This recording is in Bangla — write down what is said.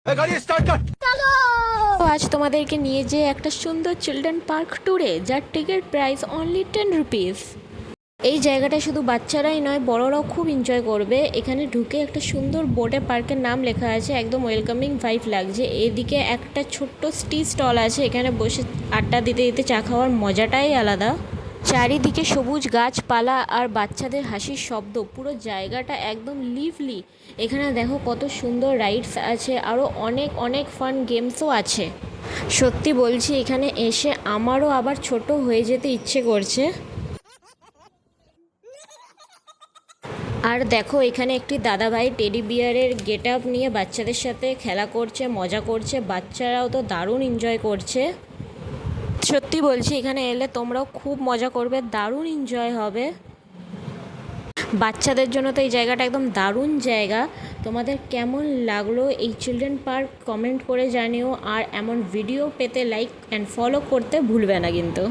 তো আজ তোমাদেরকে নিয়ে যে একটা সুন্দর চিলড্রেন পার্ক ট্যুরে, যার টিকিট প্রাইস অনলি 10 রুপিস। এই জায়গাটা শুধু বাচ্চারাই নয়, বড়রাও খুব এনজয় করবে। এখানে ঢুকে একটা সুন্দর বোর্ডে পার্কের নাম লেখা আছে, একদম ওয়েলকামিং ভাইব লাগছে। এদিকে একটা ছোট্ট টি স্টল আছে, এখানে বসে আড্ডা দিতে দিতে চা খাওয়ার মজাটাই আলাদা। চারিদিকে সবুজ গাছপালা আর বাচ্চাদের হাসির শব্দ, পুরো জায়গাটা একদম লিভলি। এখানে দেখো কত সুন্দর রাইডস আছে, আরও অনেক অনেক ফান গেমসও আছে। সত্যি বলছি, এখানে এসে আমারও আবার ছোট হয়ে যেতে ইচ্ছে করছে। আর দেখো, এখানে একটি দাদাভাই টেডি বিয়ারের গেট আপ নিয়ে বাচ্চাদের সাথে খেলা করছে, মজা করছে। বাচ্চারাও তো দারুণ এনজয় করছে। সত্যি বলছি, এখানে এলে তোমরাও খুব মজা করবে, দারুণ এনজয় হবে। বাচ্চাদের জন্য তো এই জায়গাটা একদম দারুণ জায়গা। তোমাদের কেমন লাগলো এই চিলড্রেন পার্ক কমেন্ট করে জানিও। আর এমন ভিডিও পেতে লাইক অ্যান্ড ফলো করতে ভুলবে না কিন্তু।